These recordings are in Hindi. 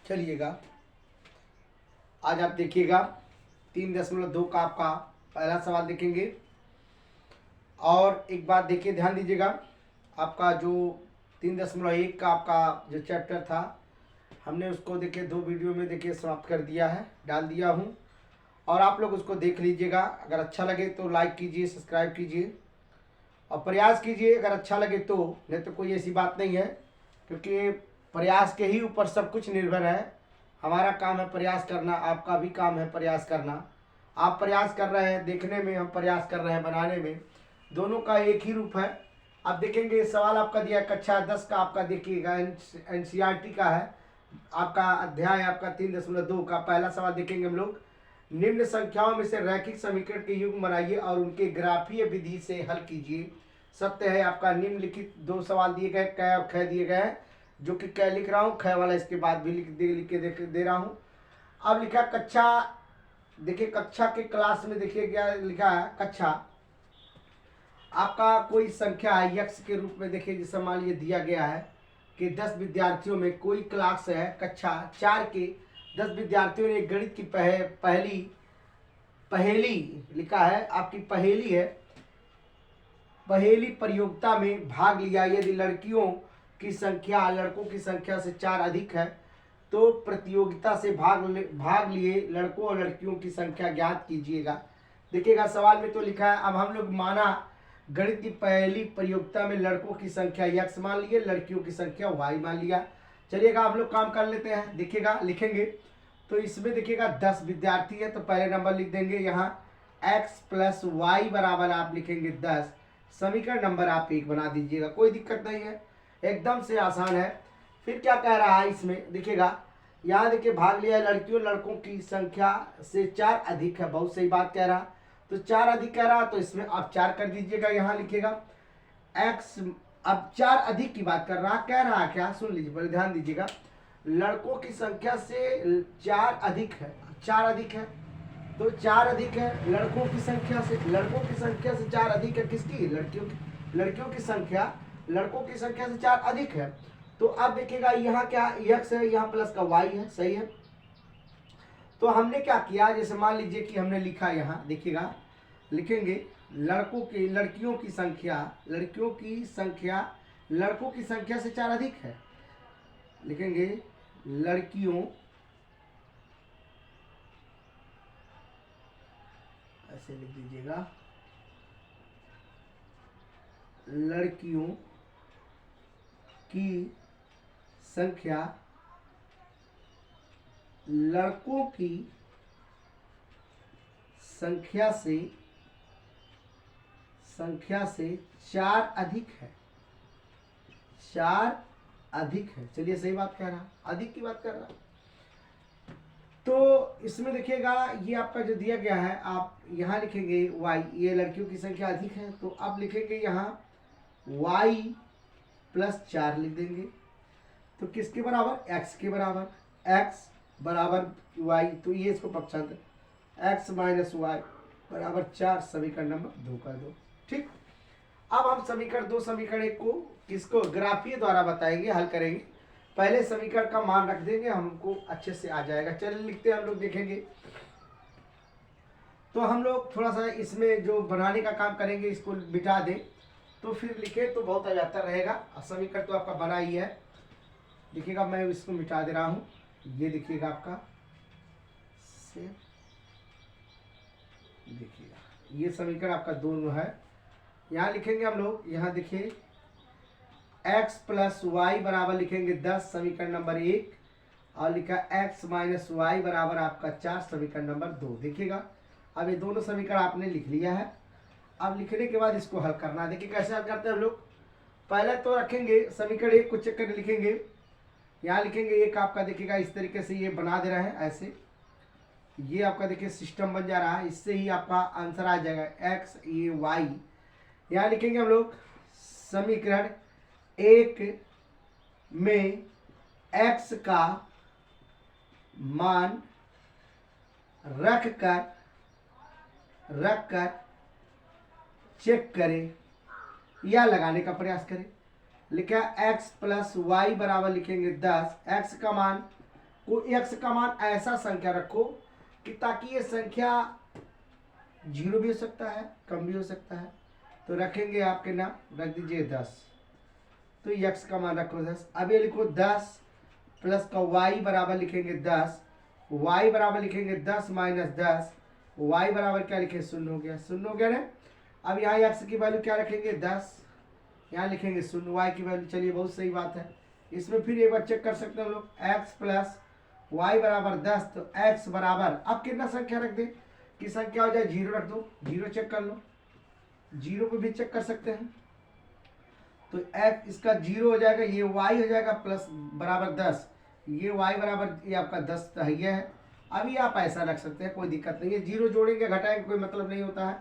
चलिएगा, आज आप देखिएगा 3.2 का आपका पहला सवाल देखेंगे। और एक बात देखिए, ध्यान दीजिएगा, आपका जो 3.1 का आपका जो चैप्टर था, हमने उसको देखिए 2 वीडियो में देखिए समाप्त कर दिया है, डाल दिया हूँ। और आप लोग उसको देख लीजिएगा। अगर अच्छा लगे तो लाइक कीजिए, सब्सक्राइब कीजिए और प्रयास कीजिए अगर अच्छा लगे तो, नहीं तो कोई ऐसी बात नहीं है, क्योंकि प्रयास के ही ऊपर सब कुछ निर्भर है। हमारा काम है प्रयास करना, आपका भी काम है प्रयास करना। आप प्रयास कर रहे हैं देखने में, हम प्रयास कर रहे हैं बनाने में, दोनों का एक ही रूप है। अब देखेंगे सवाल आपका दिया कक्षा 10 का, आपका देखिएगा एनसीईआरटी का है, आपका अध्याय आपका 3.2 का पहला सवाल देखेंगे हम लोग। निम्न संख्याओं में से रैखिक समीकरण के युग्म बनाइए और उनके ग्राफीय विधि से हल कीजिए। सत्य है आपका निम्नलिखित 2 सवाल दिए गए, क और ख दिए गए, जो कि क लिख रहा हूँ, ख वाला इसके बाद भी लिख के दे रहा हूँ। अब लिखा कक्षा, देखिए कक्षा के क्लास में देखिए क्या लिखा है। कक्षा आपका कोई संख्या है यक्ष के रूप में, देखिए जैसे मान लीजिए दिया गया है कि 10 विद्यार्थियों में कोई क्लास है कक्षा 4 के 10 विद्यार्थियों ने गणित की पहेली लिखा है, आपकी पहेली है, पहेली प्रतियोगिता में भाग लिया। यदि लड़कियों की संख्या लड़कों की संख्या से 4 अधिक है तो प्रतियोगिता से भाग लिए लड़कों और लड़कियों की संख्या ज्ञात कीजिएगा। देखिएगा सवाल में तो लिखा है, अब हम लोग माना गणित की पहली प्रतियोगिता में लड़कों की संख्या x मान लिए, लड़कियों की संख्या y मान लिया। चलिएगा हम लोग काम कर लेते हैं। देखिएगा लिखेंगे तो इसमें देखिएगा 10 विद्यार्थी है तो पहले नंबर लिख देंगे यहाँ x प्लस वाई बराबर आप लिखेंगे 10। समीकरण नंबर आप 1 बना दीजिएगा, कोई दिक्कत नहीं है, एकदम से आसान है। फिर क्या कह रहा है इसमें, देखिएगा यहाँ देखिए भाग लिया है लड़कियों लड़कों की संख्या से 4 अधिक है, बहुत सही बात कह रहा, तो 4 अधिक कह रहा तो इसमें आप 4 कर दीजिएगा। यहाँ लिखिएगा x, अब 4 अधिक की बात कर रहा, कह रहा क्या, सुन लीजिए बड़े ध्यान दीजिएगा। लड़कों की संख्या से 4 अधिक है, 4 अधिक है तो 4 अधिक है लड़कों की संख्या से, लड़कों की संख्या से 4 अधिक है किसकी, लड़कियों की संख्या लड़कों की संख्या से 4 अधिक है। तो अब देखिएगा यहाँ क्या x है, यहाँ प्लस का y है, सही है। तो हमने क्या किया, जैसे मान लीजिए कि हमने लिखा, यहाँ देखिएगा लिखेंगे लड़कियों की संख्या लड़कों की संख्या से 4 अधिक है, लिखेंगे लड़कियों, ऐसे लिख दीजिएगा, लड़कियों की संख्या लड़कों की संख्या से 4 अधिक है, 4 अधिक है। चलिए सही बात कह रहा, अधिक की बात कर रहा। तो इसमें देखिएगा ये आपका जो दिया गया है, आप यहाँ लिखेंगे y, ये लड़कियों की संख्या अधिक है तो आप लिखेंगे यहाँ y प्लस 4 लिख देंगे, तो किसके बराबर, x के बराबर, x बराबर y, तो ये इसको पक्षांतर x माइनस वाई बराबर 4, समीकरण नंबर 2 कर दो। ठीक, अब हम समीकरण 2 समीकरण 1 को किसको ग्राफीय द्वारा बताएंगे, हल करेंगे। पहले समीकरण का मान रख देंगे, हमको अच्छे से आ जाएगा। चलिए लिखते हैं हम लोग, देखेंगे तो हम लोग थोड़ा सा इसमें जो बनाने का काम करेंगे इसको बिठा दें तो फिर लिखे तो बहुत आ जाता रहेगा। समीकरण तो आपका बना ही है, देखिएगा मैं इसको मिटा दे रहा हूँ, ये देखिएगा आपका से, देखिएगा ये समीकरण आपका दोनों है। यहाँ लिखेंगे हम लोग, यहाँ देखिए x प्लस वाई बराबर लिखेंगे 10, समीकरण नंबर 1, और लिखा x माइनस वाई बराबर आपका 4, समीकरण नंबर 2। देखिएगा अब ये दोनों समीकरण आपने लिख लिया है। अब लिखने के बाद इसको हल करना है। देखिए कैसे हल करते हैं हम लोग, पहले तो रखेंगे समीकरण 1 को चेक कर लिखेंगे, यहाँ लिखेंगे 1 आपका, देखिएगा इस तरीके से ये बना दे रहे हैं ऐसे, ये आपका देखिए सिस्टम बन जा रहा है, इससे ही आपका आंसर आ जाएगा x, ये y। यहाँ लिखेंगे हम लोग समीकरण 1 में x का मान रख कर चेक करें या लगाने का प्रयास करें। लिखा x प्लस वाई बराबर लिखेंगे 10, x का मान कोई x का मान ऐसा संख्या रखो कि ताकि ये संख्या 0 भी हो सकता है, कम भी हो सकता है। तो रखेंगे आपके नाम, रख दीजिए 10। तो x का मान रखो 10। अब ये लिखो 10 प्लस का y बराबर लिखेंगे 10, y बराबर लिखेंगे 10 माइनस 10, y बराबर क्या लिखे, 0 हो गया, 0 हो गया ना। अब यहाँ x की वैल्यू क्या रखेंगे 10, यहाँ लिखेंगे 0, y की वैल्यू, चलिए बहुत सही बात है। इसमें फिर एक बार चेक कर सकते हैं हम लोग, x प्लस y बराबर 10, तो x बराबर, अब कितना संख्या रख दें कि संख्या हो जाए 0, रख दो, 0 चेक कर लो, 0 पे भी चेक कर सकते हैं। तो x इसका 0 हो जाएगा, ये y हो जाएगा प्लस बराबर 10, ये y बराबर ये आपका 10 तो है। अभी आप ऐसा रख सकते हैं, कोई दिक्कत नहीं है, 0 जोड़ेंगे घटाएंगे कोई मतलब नहीं होता है,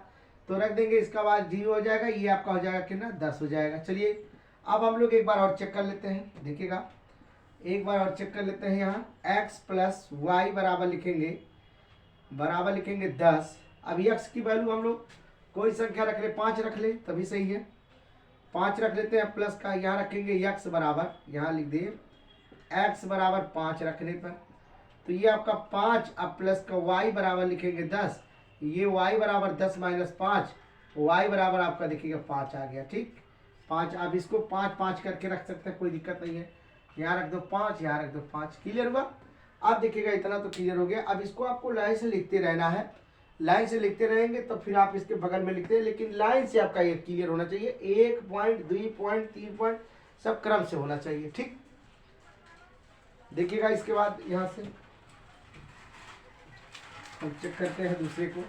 तो रख देंगे। इसका बाद 0 हो जाएगा, ये आपका हो जाएगा कितना, 10 हो जाएगा। चलिए अब हम लोग एक बार और चेक कर लेते हैं, देखिएगा एक बार और चेक कर लेते हैं। यहाँ x प्लस वाई बराबर लिखेंगे 10। अब x की वैल्यू हम लोग कोई संख्या रख ले, 5 रख ले तभी सही है, 5 रख लेते हैं। प्लस का यहाँ रखेंगे x बराबर, यहाँ लिख दिए x बराबर 5 रखने पर, तो ये आपका 5। अब प्लस का y बराबर लिखेंगे 10, ये y बराबर 10 माइनस 5, y बराबर आपका देखिएगा 5 आ गया, ठीक 5। अब इसको 5 5 करके रख सकते हैं, कोई दिक्कत नहीं है, यहाँ रख दो 5, यहाँ रख दो 5, क्लियर हुआ। अब देखिएगा इतना तो क्लियर हो गया। अब इसको आपको लाइन से लिखते रहना है, लाइन से लिखते रहेंगे तो फिर आप इसके बगल में लिखते हैं, लेकिन लाइन से आपका ये क्लियर होना चाहिए, 1 पॉइंट 2 पॉइंट 3 पॉइंट सब क्रम से होना चाहिए, ठीक। देखिएगा इसके बाद यहाँ से हम चेक करते हैं दूसरे को,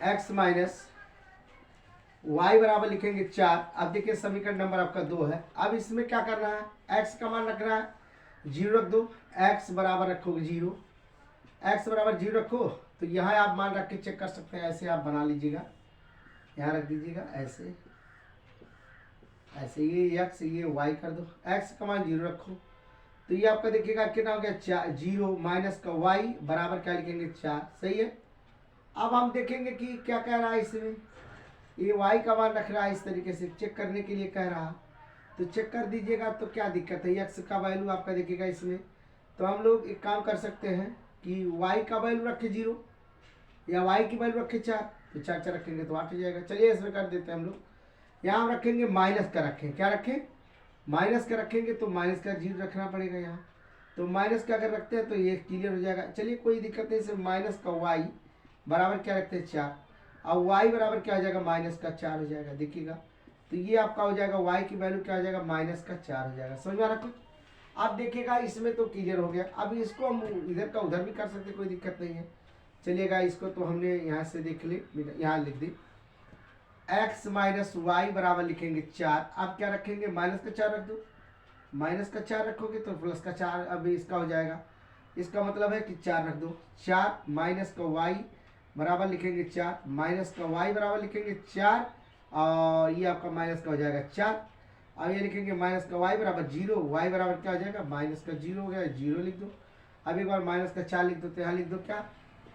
x माइनस y बराबर लिखेंगे 4। अब देखिए समीकरण नंबर आपका 2 है। अब इसमें क्या करना है, x का मान रखना है 0 रख दो, x बराबर रखोगे 0, x बराबर 0 रखो, तो यहाँ आप मान रख के चेक कर सकते हैं, ऐसे आप बना लीजिएगा, यहाँ रख दीजिएगा ऐसे ऐसे, ये x ये y कर दो, x का मान 0 रखो, तो ये आपका देखिएगा कितना हो गया 0 माइनस का y बराबर क्या लिखेंगे 4, सही है। अब हम देखेंगे कि क्या कह रहा है इसमें, ये y का मान रख रहा है इस तरीके से, चेक करने के लिए कह रहा, तो चेक कर दीजिएगा, तो क्या दिक्कत है, x का वैल्यू आपका देखिएगा इसमें। तो हम लोग एक काम कर सकते हैं कि y का वैल्यू रखे 0 या y की वैल्यू रखे 4, तो 4 4 रखेंगे तो 8 हो जाएगा। चलिए इसमें कर देते हैं हम लोग, यहाँ हम रखेंगे माइनस का, रखें क्या रखें, माइनस का रखेंगे, तो माइनस का 0 रखना पड़ेगा यहाँ, तो माइनस का अगर रखते हैं तो ये क्लियर हो जाएगा। चलिए कोई दिक्कत नहीं, सिर्फ माइनस का y बराबर क्या रखते हैं 4, अब y बराबर क्या हो जाएगा माइनस का 4 हो जाएगा, देखिएगा, तो ये आपका हो जाएगा y की वैल्यू क्या हो जाएगा माइनस का 4 हो जाएगा, समझ में आ रहा कुछ। आप देखिएगा इसमें तो क्लियर हो गया। अब इसको हम इधर का उधर भी कर सकते, कोई दिक्कत नहीं है। चलिएगा इसको तो हमने यहाँ से देख ली, यहाँ लिख दी x माइनस वाई बराबर लिखेंगे 4। अब क्या रखेंगे, माइनस का 4 रख दो, माइनस का 4 रखोगे तो प्लस का 4 अब इसका हो जाएगा, इसका मतलब है कि 4 रख दो, 4 माइनस का y बराबर लिखेंगे 4, माइनस का y बराबर लिखेंगे 4, और ये आपका माइनस का हो जाएगा 4। अब ये लिखेंगे माइनस का y बराबर 0, y बराबर क्या हो जाएगा माइनस का 0 हो गया, 0 लिख दो। अब एक बार माइनस का 4 लिख दो, तो यहाँ लिख दो क्या,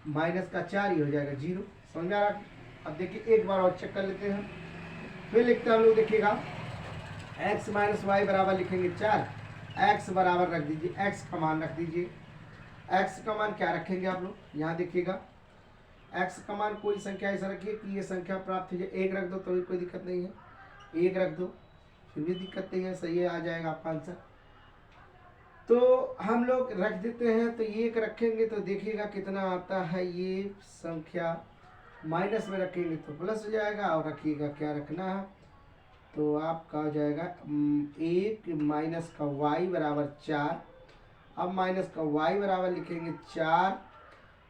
माइनस का 4 ही हो जाएगा 0, समझ में आ रहा। अब देखिए एक बार और चेक कर लेते हैं, फिर लिखते हैं हम लोग, देखिएगा x माइनस वाई बराबर लिखेंगे 4, x बराबर रख दीजिए, x का मान रख दीजिए, x का मान क्या रखेंगे आप लोग, यहाँ देखिएगा x का मान कोई संख्या ऐसा रखिए कि ये संख्या प्राप्त हो जाए, 1 रख दो तो भी कोई दिक्कत नहीं है, 1 रख दो फिर भी दिक्कत नहीं है, सही है, आ जाएगा आपका आंसर। तो हम लोग रख देते हैं, तो 1 रखेंगे तो देखिएगा कितना आता है, ये संख्या माइनस में रखेंगे तो प्लस हो जाएगा, और रखिएगा क्या रखना है, तो आपका हो जाएगा 1 माइनस का y बराबर 4। अब माइनस का y बराबर लिखेंगे 4,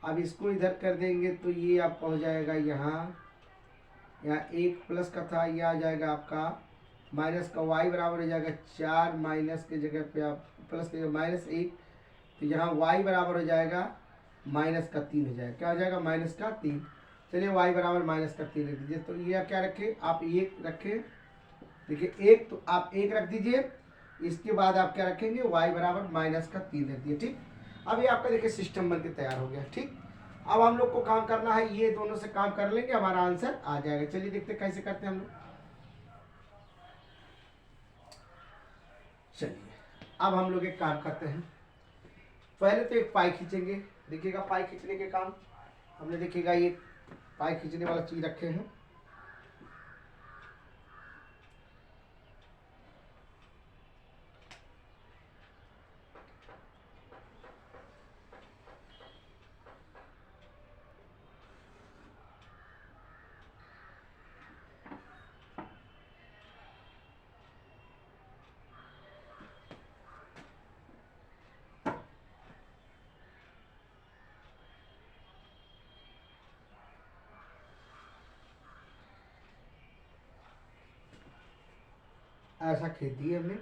अब इसको इधर कर देंगे तो ये आपका हो जाएगा यहाँ 1 प्लस का था, ये आ जाएगा आपका माइनस का y बराबर हो जाएगा 4, माइनस के जगह पे आप प्लस के माइनस 1, तो यहाँ y बराबर हो जाएगा माइनस का 3 हो जाएगा, क्या हो जाएगा माइनस का 3। चलिए y बराबर माइनस का 3 रख दीजिए, तो ये क्या रखें आप 1 रखें, देखिए 1 तो आप 1 रख दीजिए, इसके बाद आप क्या रखेंगे y बराबर माइनस का 3 रख दिए, ठीक। अब ये आपका देखिए सिस्टम बनके तैयार हो गया, ठीक। अब हम लोग को काम करना है, ये दोनों से काम कर लेंगे, हमारा आंसर आ जाएगा। चलिए देखते कैसे करते हैं हम लोग। चलिए अब हम लोग एक काम करते हैं, पहले तो एक पाई खींचेंगे। देखिएगा पाई खींचने के काम हमने देखिएगा ये पाई खींचने वाला चीज रखे हैं। ऐसा खींच दिए हमने।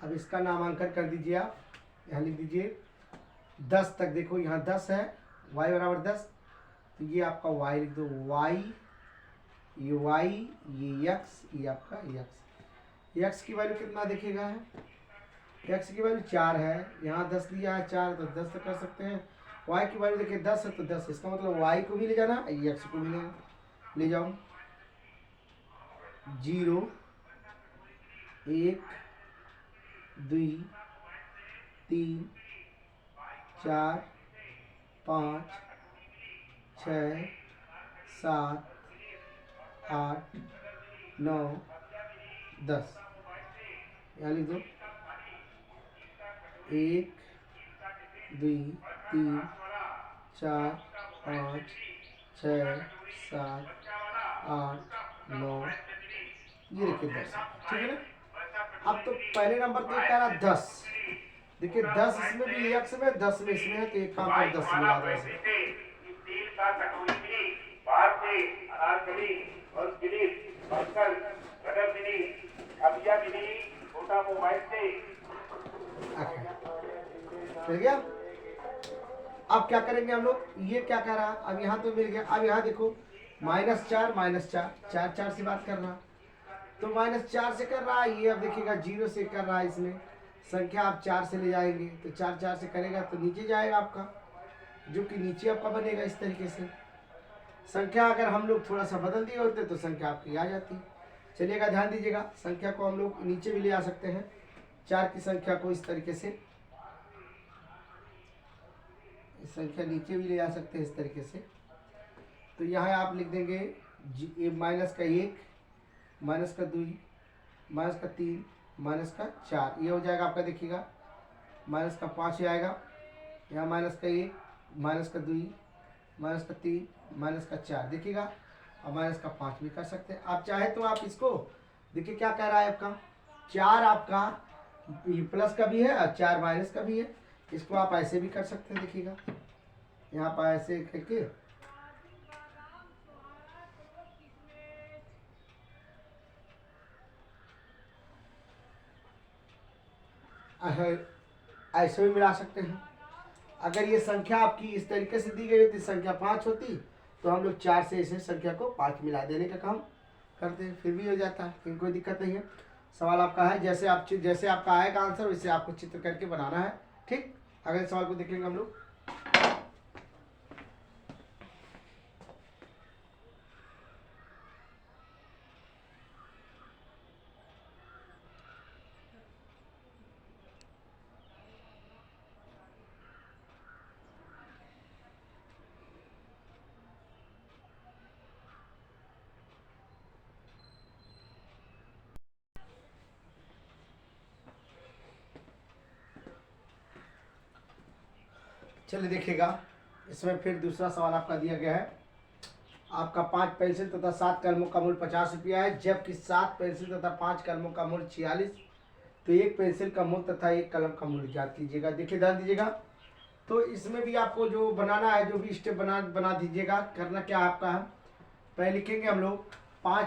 अब इसका नामांकन कर दीजिए आप, यहाँ लिख दीजिए 10 तक। देखो यहाँ 10 है, y बराबर 10, तो ये आपका y लिख दो, y, ये y, ये x, ये आपका x। x की वैल्यू कितना देखिएगा है, x की वैल्यू 4 है, यहाँ 10 दिया है 4, तो 10 तक कर सकते हैं। y की वैल्यू देखिए 10 है, तो 10, इसका मतलब y को भी ले जाना, x को भी ले जाओ। 0 1 2 3 4 5 6 7 8 9 10, यहाँ लिख दो 1 2 3 4 5 6 7 8 9, ये देखिए 10, ठीक है ना। अब तो पहले नंबर तो कह रहा 10, देखिए 10 इसमें भी x में 10 में इसमें है, तो एक काम पर 10 मिला दो ऐसे। मिल गया। अब क्या करेंगे हम लोग, ये क्या कह रहा, अब यहाँ तो मिल गया। अब यहाँ देखो -4 -4, 4 4 से बात कर रहा, तो -4 से कर रहा है ये। अब देखिएगा 0 से कर रहा है, इसमें संख्या आप 4 से ले जाएंगे, तो 4 4 से करेगा तो नीचे जाएगा आपका, जो कि नीचे आपका बनेगा इस तरीके से। संख्या अगर हम लोग थोड़ा सा बदल दिए होते तो संख्या आपकी आ जाती। चलिएगा ध्यान दीजिएगा, संख्या को हम लोग नीचे भी ले आ सकते हैं, 4 की संख्या को इस तरीके से, इस संख्या नीचे भी ले आ सकते हैं इस तरीके से। तो यहाँ आप लिख देंगे माइनस का 1, माइनस का 2, माइनस का 3, माइनस का 4, ये हो जाएगा आपका। देखिएगा माइनस का 5 आएगा, यहाँ माइनस का 1, माइनस का 2, माइनस का 3, माइनस का 4, देखिएगा। और माइनस का 5 भी कर सकते हैं आप चाहे तो। आप इसको देखिए क्या कह रहा है आपका, 4 आपका प्लस का भी है और 4 माइनस का भी है, इसको आप ऐसे भी कर सकते हैं। देखिएगा यहाँ पर ऐसे करके ऐसे भी मिला सकते हैं। अगर ये संख्या आपकी इस तरीके से दी गई होती, संख्या 5 होती, तो हम लोग 4 से इसे संख्या को 5 मिला देने का काम करते हैं, फिर भी हो जाता है, फिर कोई दिक्कत नहीं है। सवाल आपका है, जैसे आपका आएगा आंसर वैसे आपको चित्र करके बनाना है, ठीक। अगले सवाल को देखेंगे हम लोग। चलिए देखिएगा, इसमें फिर दूसरा सवाल आपका दिया गया है। आपका 5 पेंसिल तथा 7 कलमों का मूल्य 50 रुपया है, जबकि 7 पेंसिल तथा 5 कलमों का मूल्य 46, तो एक पेंसिल का मूल्य तथा एक कलम का मूल्य ज्ञात कीजिएगा। देखिए ध्यान दीजिएगा, तो इसमें भी आपको जो बनाना है, जो भी स्टेप बना दीजिएगा। करना क्या आपका है, पहले लिखेंगे हम लोग 5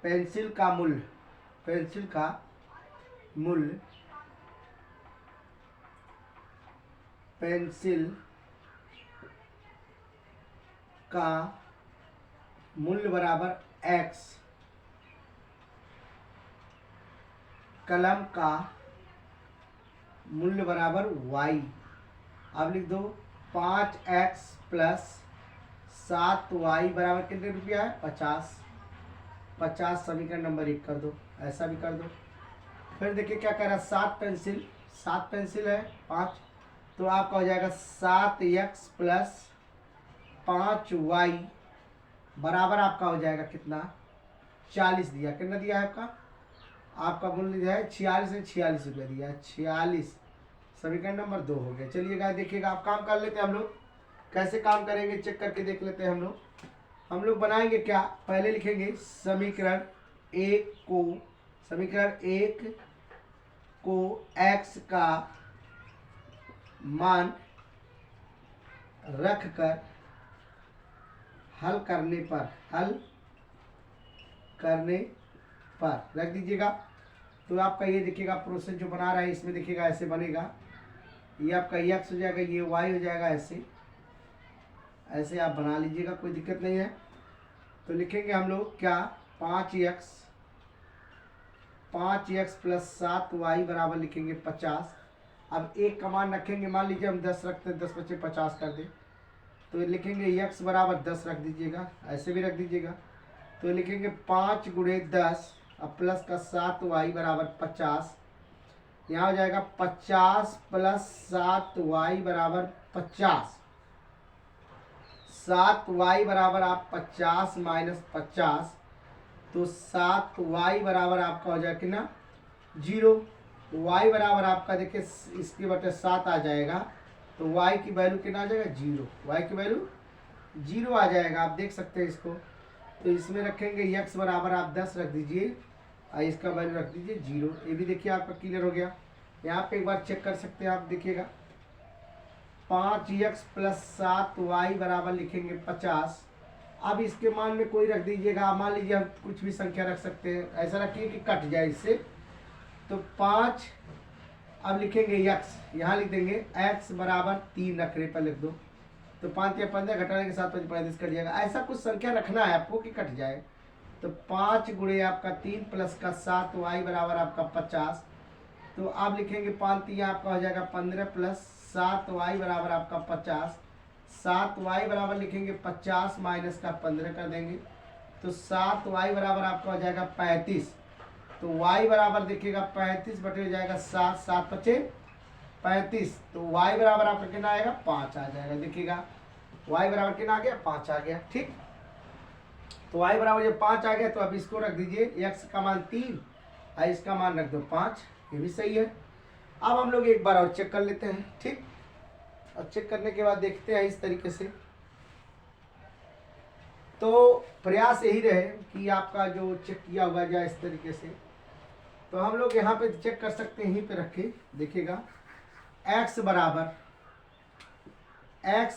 पेंसिल का मूल्य, पेंसिल का मूल्य, पेंसिल का मूल्य बराबर x, कलम का मूल्य बराबर y। अब लिख दो 5x प्लस 7y बराबर कितने रुपया है, 50। 50 समीकरण नंबर 1 कर दो, ऐसा भी कर दो। फिर देखिए क्या कह रहा है, 7 7 पेंसिल है 5, तो आपका हो जाएगा 7x प्लस 5y बराबर आपका हो जाएगा कितना 40 दिया। कितना दिया है आपका, आपका मूल्य दिया है 46 है, 46 रुपये दिया है। 46 समीकरण नंबर 2 हो गया। चलिए गाइस देखिएगा, आप काम कर लेते हैं, हम लोग कैसे काम करेंगे चेक करके देख लेते हैं। हम लोग बनाएंगे क्या, पहले लिखेंगे समीकरण 1 को x का मान रख कर हल करने पर रख दीजिएगा। तो आपका ये देखिएगा प्रोसेस जो बना रहा है इसमें देखिएगा ऐसे बनेगा, ये आपका x हो जाएगा, ये y हो जाएगा, ऐसे आप बना लीजिएगा, कोई दिक्कत नहीं है। तो लिखेंगे हम लोग क्या 5x प्लस 7y बराबर लिखेंगे 50। अब एक का मान रखेंगे, मान लीजिए हम 10 रखते हैं, 10 बचे 50 कर दें, तो लिखेंगे x बराबर 10 रख दीजिएगा, ऐसे भी रख दीजिएगा। तो लिखेंगे 5 गुणे 10 अब प्लस का 7y बराबर 50। यहाँ हो जाएगा 50 प्लस 7y बराबर 50। 7y बराबर आप 50 माइनस 50, तो 7y बराबर आपका हो जाएगा कितना 0। y बराबर आपका देखिए इसके बटे 7 आ जाएगा, तो y की वैल्यू कितना आ जाएगा 0, y की वैल्यू 0 आ जाएगा। आप देख सकते हैं इसको, तो इसमें रखेंगे x बराबर आप 10 रख दीजिए और इसका वैल्यू रख दीजिए 0। ये भी देखिए आपका क्लियर हो गया। यहाँ पे एक बार चेक कर सकते हैं आप, देखिएगा 5x प्लस 7y बराबर लिखेंगे 50। अब इसके मान में कोई रख दीजिएगा, मान लीजिए हम कुछ भी संख्या रख सकते हैं, ऐसा रखिए कि कट जाए इससे। तो 5 अब लिखेंगे x, यहाँ लिख देंगे x बराबर 3 रखने पर लिख दो, तो 5 या 15 घटाने के साथ 35 कट जाएगा। ऐसा कुछ संख्या रखना है आपको कि कट जाए। तो 5 गुणे आपका 3 प्लस का 7y बराबर आपका 50। तो आप लिखेंगे 5 3 आपका हो जाएगा 15 प्लस 7y बराबर आपका 50। 7y बराबर लिखेंगे 50 माइनस का 15 कर देंगे, तो 7y बराबर आपका हो जाएगा 35। तो y बराबर देखिएगा 35 बटे हो जाएगा 7, 7 बचे 35, तो y बराबर आपका कितना आएगा 5 आ जाएगा। देखिएगा y बराबर कितना आ गया 5 आ गया। ठीक, तो y बराबर जब 5 आ गया तो अब इसको रख दीजिए, x का मान 3 और इसका मान रख दो 5, ये भी सही है। अब हम लोग एक बार और चेक कर लेते हैं। ठीक, और चेक करने के बाद देखते हैं इस तरीके से। तो प्रयास यही रहे कि आपका जो चेक किया हुआ जाए इस तरीके से। तो हम लोग यहाँ पे चेक कर सकते हैं, यहीं पे रखे देखिएगा x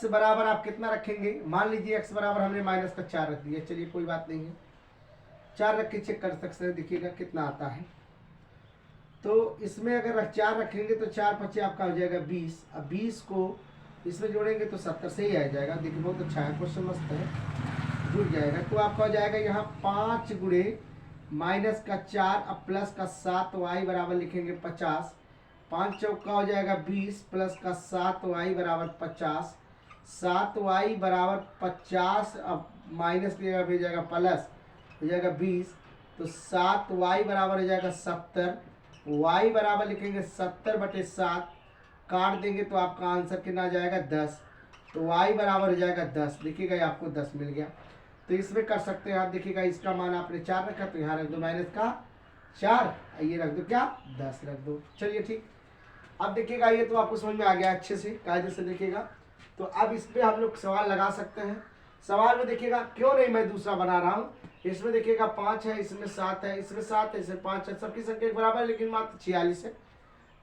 बराबर आप कितना रखेंगे, मान लीजिए x बराबर हमने माइनस का 4 रख दिया, चलिए कोई बात नहीं है, 4 रख के चेक कर सकते हैं, देखिएगा कितना आता है। तो इसमें अगर 4 रखेंगे तो 4 5 आपका हो जाएगा 20। अब 20 को इसमें जोड़ेंगे तो 70 से ही आ जाएगा। देखिए बहुत अच्छा है, क्वेश्चन मस्त है, जुड़ जाएगा। तो आपका हो जाएगा यहाँ 5 गुणे माइनस का 4 अब प्लस का 7y बराबर लिखेंगे 50। 5 चौका हो जाएगा 20 प्लस का 7y बराबर 50। 7y बराबर 50 अब माइनस की जगह पे जाएगा प्लस हो जाएगा 20, तो 7y बराबर हो जाएगा 70। y बराबर लिखेंगे 70 बटे 7, काट देंगे तो आपका आंसर कितना आ जाएगा 10। तो y बराबर हो जाएगा 10। देखिएगा ये आपको 10 मिल गया। तो इसमें कर सकते हैं आप, देखिएगा इसका मान आपने 4 रखा तो यहाँ रख दो माइनस का 4, ये रख दो क्या 10 रख दो। चलिए ठीक, अब देखिएगा ये तो आपको समझ में आ गया अच्छे से, कायदे से देखिएगा। तो अब इस पर हम लोग सवाल लगा सकते हैं। सवाल में देखिएगा क्यों नहीं मैं दूसरा बना रहा हूँ, इसमें देखिएगा 5 है, इसमें 7 है, इसमें 7 है, इसमें 5 है, सबकी संख्या एक बराबर है लेकिन मात्र 46 है।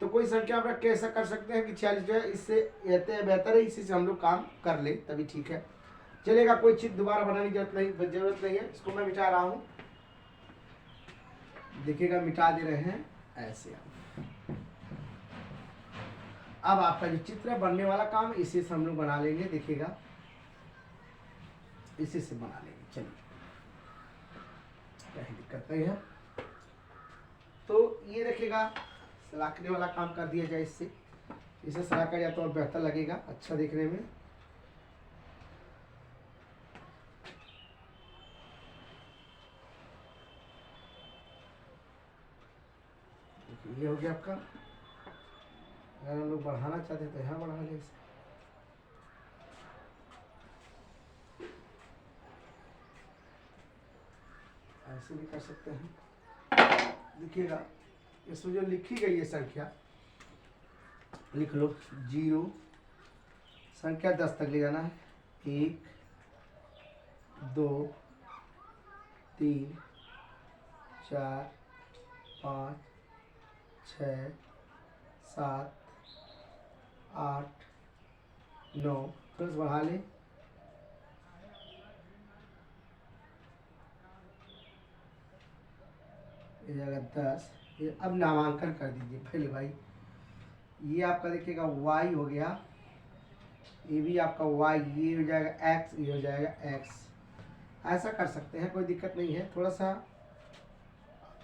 तो कोई संख्या आप रख के ऐसा कर सकते हैं कि 46 जो है, इससे बेहतर है इसी से हम लोग काम कर ले तभी ठीक है, चलेगा। कोई चीज दोबारा बनाने की जरूरत नहीं है। इसको मैं मिटा रहा हूँ, देखिएगा मिटा दे रहे हैं ऐसे। अब आपका जो चित्र बनने वाला काम इसी से हम लोग बना लेंगे, देखिएगा इसी से बना लेंगे। चलिए क्या दिक्कत नहीं है। तो ये देखिएगा सलाखने वाला काम कर दिया जाए, इससे इसे सलाखा जाए तो और बेहतर लगेगा, अच्छा देखने में। ये हो गया आपका। अगर हम लोग बढ़ाना चाहते हैं तो यहाँ बढ़ा लें इसे। ऐसे भी कर सकते हैं। देखिएगा इसमें जो लिखी गई है संख्या, लिख लो 0, संख्या 10 तक ले जाना है। 1 2 3 4 5 6 7 8 9, थोड़ा सा बढ़ा लें। ये जाएगा 10। ये अब नामांकन कर दीजिए पहले भाई। ये आपका देखिएगा y हो गया, ये भी आपका y, ये हो जाएगा x, ये हो जाएगा x। ऐसा कर सकते हैं, कोई दिक्कत नहीं है। थोड़ा सा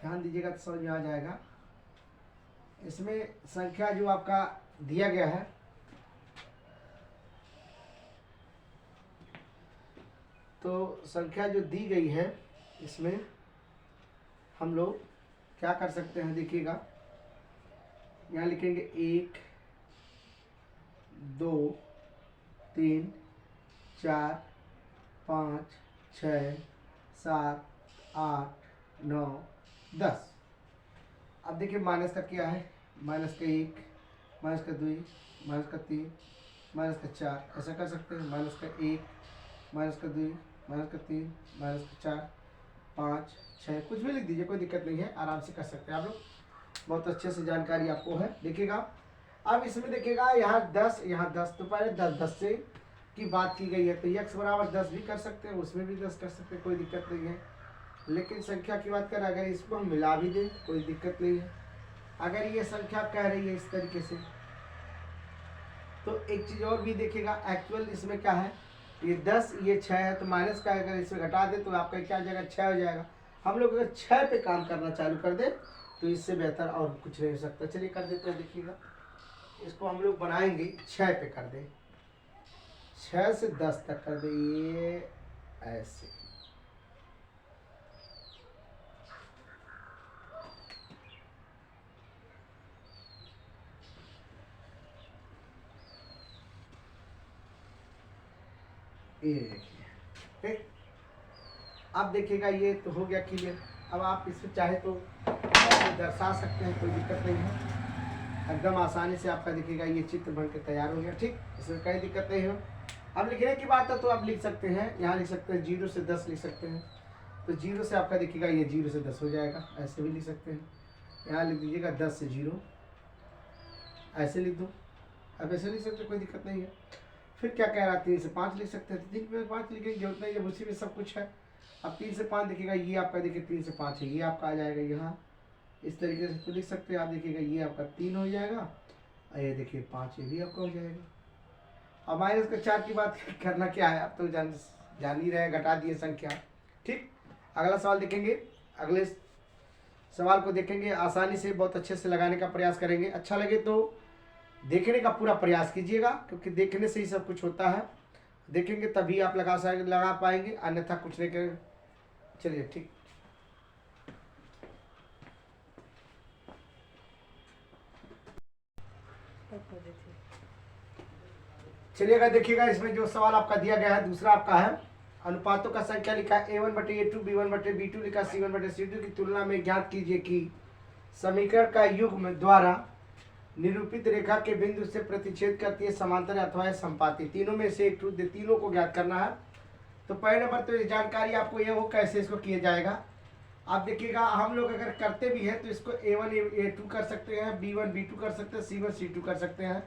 ध्यान दीजिएगा तो समझ में आ जाएगा। इसमें संख्या जो आपका दिया गया है, तो संख्या जो दी गई है इसमें हम लोग क्या कर सकते हैं, देखिएगा यहाँ लिखेंगे 1 2 3 4 5 6 7 8 9 10। अब देखिए माइनस का क्या है, माइनस का 1, माइनस का 2, माइनस का 3, माइनस का 4। ऐसा कर सकते हैं, माइनस का 1, माइनस का 2, माइनस का 3, माइनस का 4 5 6, कुछ भी लिख दीजिए, कोई दिक्कत नहीं है, आराम से कर सकते हैं आप लोग। बहुत अच्छे से जानकारी आपको है। देखिएगा अब इसमें देखिएगा यहाँ 10, यहाँ 10, तो पहले 10 से की बात की गई है, तो x बराबर 10 भी कर सकते हैं, उसमें भी 10 कर सकते हैं, कोई दिक्कत नहीं है। लेकिन संख्या की बात करें, अगर इसको हम मिला भी दें कोई दिक्कत नहीं है। अगर ये संख्या कह रही है इस तरीके से, तो एक चीज़ और भी देखिएगा, एक्चुअल इसमें क्या है, ये 10 ये 6 है, तो माइनस का अगर इसमें घटा दे तो आपका क्या हो जाएगा, 6 हो जाएगा। हम लोग अगर 6 पे काम करना चालू कर दे तो इससे बेहतर और कुछ नहीं हो सकता। चलिए कर देते हैं। देखिएगा इसको हम लोग बनाएंगे 6 पे कर दें, 6 से 10 तक कर दे, ये ऐसे। ये देखिए ठीक। अब देखिएगा ये तो हो गया क्लियर। अब आप इसमें चाहे तो ऐसे दर्शा सकते हैं, कोई दिक्कत नहीं है। एकदम आसानी से आपका देखिएगा ये चित्र बन के तैयार हो गया। ठीक, इसमें कोई दिक्कत नहीं हो। अब लिखने की बात है तो आप लिख सकते हैं, यहाँ लिख सकते हैं 0 से 10 लिख सकते हैं, तो 0 से आपका देखिएगा ये 0 से 10 हो जाएगा। ऐसे भी लिख सकते हैं, यहाँ लिख दीजिएगा 10 से 0, ऐसे लिख दो। अब ऐसे लिख सकते, कोई दिक्कत नहीं है। फिर क्या कह रहा है, 3 से 5 लिख सकते हैं, 3 में 5 लिखेंगे, जरूरत नहीं है, उसी में सब कुछ है। अब 3 से 5 देखिएगा, ये आपका देखिए 3 से 5 है, ये आपका आ जाएगा यहाँ इस तरीके से तो लिख सकते हैं आप। देखिएगा ये आपका 3 हो जाएगा, और ये देखिए 5 ये भी आपका हो जाएगा। अब माइनस का 4 की बात करना क्या है, अब तो जान ही रहे, घटा दिए संख्या। ठीक, अगला सवाल देखेंगे, अगले सवाल को देखेंगे, आसानी से बहुत अच्छे से लगाने का प्रयास करेंगे। अच्छा लगे तो देखने का पूरा प्रयास कीजिएगा, क्योंकि देखने से ही सब कुछ होता है। देखेंगे तभी आप लगा पाएंगे, अन्यथा कुछ नहीं करेंगे। चलिए ठीक, चलिएगा देखिएगा इसमें जो सवाल आपका दिया गया है, दूसरा आपका है अनुपातों का संख्या लिखा है A1/A2 B1/B2 लिखा C1/C2 की तुलना में ज्ञात कीजिए कि समीकरण का युग्म द्वारा निरूपित रेखा के बिंदु से प्रतिच्छेद करती है, समांतर अथवा संपाती, तीनों में से एक दे, तीनों को ज्ञात करना है। तो पहले नंबर तो ये जानकारी आपको ये हो कैसे इसको किया जाएगा। आप देखिएगा हम लोग अगर करते भी हैं तो इसको A1 A2 कर सकते हैं, B1 B2 कर सकते हैं, C1 C2 कर सकते हैं।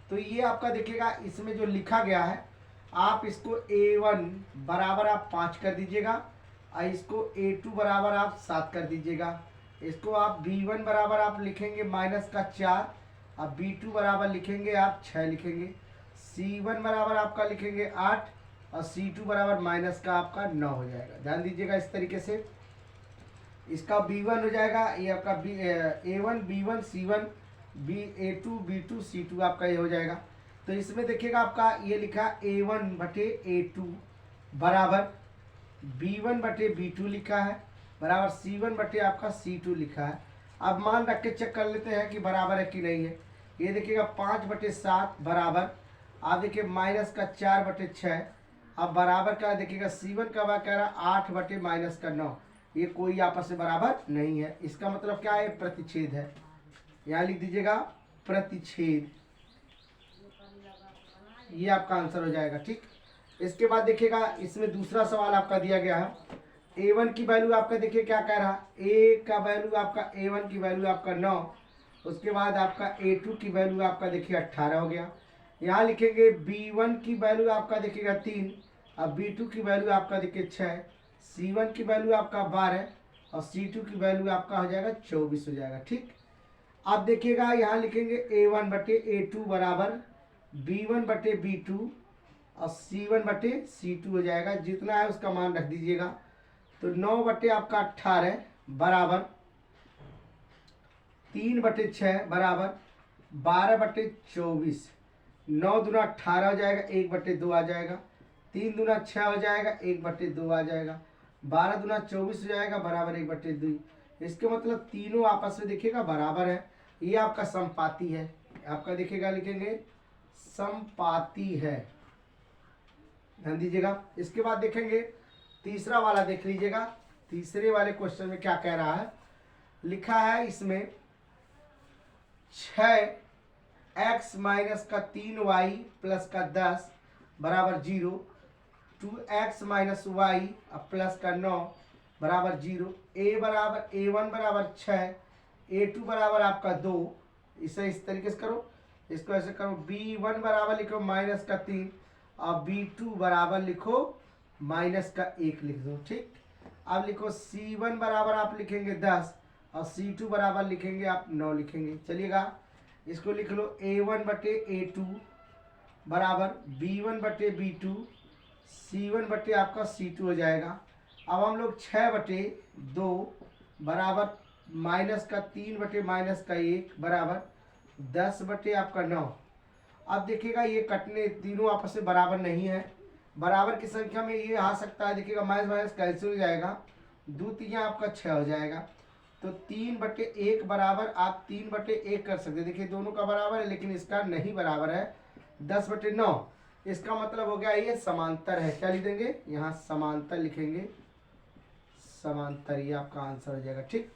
तो ये आपका देखिएगा इसमें जो लिखा गया है, आप इसको A1 बराबर आप 5 कर दीजिएगा, और इसको A2 बराबर आप 7 कर दीजिएगा। इसको आप B1 बराबर आप लिखेंगे -4, अब B2 बराबर लिखेंगे आप 6 लिखेंगे, C1 बराबर आपका लिखेंगे 8, और C2 बराबर माइनस का आपका 9 हो जाएगा। ध्यान दीजिएगा इस तरीके से, इसका B1 हो जाएगा, ये आपका A1 B1 C1 A2 B2 C2 आपका ये हो जाएगा। तो इसमें देखिएगा आपका ये लिखा A1/A2 बराबर B1/B2 लिखा है, बराबर C1 आपका C2 लिखा है। अब मान रख के चेक कर लेते हैं कि बराबर है कि नहीं है। ये देखिएगा 5/7 बराबर, आप देखिए माइनस का 4/6। अब बराबर का देखिएगा C1 का कह रहा 8/-9। ये कोई आपस में बराबर नहीं है, इसका मतलब क्या है, प्रतिच्छेद है। यहाँ लिख दीजिएगा प्रतिच्छेद, ये आपका आंसर हो जाएगा। ठीक, इसके बाद देखिएगा इसमें दूसरा सवाल आपका दिया गया है। A1 की वैल्यू आपका देखिए क्या कह रहा, A का वैल्यू आपका A1 की वैल्यू आपका 9, उसके बाद आपका A2 की वैल्यू आपका देखिए 18 हो गया। यहाँ लिखेंगे B1 की वैल्यू आपका देखिएगा 3, अब B2 की वैल्यू आपका देखिए 6, C1 की वैल्यू आपका 12 और C2 की वैल्यू आपका हो जाएगा 24 हो जाएगा। ठीक, अब देखिएगा यहाँ लिखेंगे A1/A2 बराबर B1/B2 और C1/C2 हो जाएगा। जितना है उसका मान रख दीजिएगा। तो 9/18 बराबर 3/6 बराबर 12/24। 9 दूना 18 हो जाएगा, 1/2 आ जाएगा। 3 दूना 6 हो जाएगा, 1/2 आ जाएगा। 12 दूना 24 हो जाएगा बराबर 1/2। इसके मतलब तीनों आपस में देखिएगा बराबर है। ये आपका समपाती है, आपका देखिएगा लिखेंगे समपाती है, ध्यान दीजिएगा। इसके बाद देखेंगे तीसरा वाला, देख लीजिएगा तीसरे वाले क्वेश्चन में क्या कह रहा है। लिखा है इसमें 6x माइनस का 3y प्लस का 10 बराबर 0, 2x माइनस वाई प्लस का 9 बराबर 0, A1 बराबर 6, A2 बराबर आपका 2। इसे इस तरीके से करो, इसको ऐसे करो। B1 बराबर लिखो माइनस का 3 और B2 बराबर लिखो माइनस का 1 लिख दो। ठीक, अब लिखो C1 बराबर आप लिखेंगे 10 और C2 बराबर लिखेंगे आप 9 लिखेंगे। चलिएगा इसको लिख लो A1/A2 बराबर B1/B2 C1/ आपका C2 हो जाएगा। अब हम लोग 6/2 बराबर माइनस का 3/माइनस का 1 बराबर 10/ आपका 9। अब देखिएगा ये कटने, तीनों आपस में बराबर नहीं है। बराबर की संख्या में ये आ सकता है, देखिएगा माइनस माइनस कैंसिल हो जाएगा, 2 तिया आपका 6 हो जाएगा। तो 3/1 बराबर आप 3/1 कर सकते हैं। देखिए दोनों का बराबर है लेकिन इसका नहीं बराबर है, 10/9। इसका मतलब हो गया ये समांतर है। क्या लिख देंगे यहाँ, समांतर लिखेंगे, समांतर, ये आपका आंसर हो जाएगा। ठीक,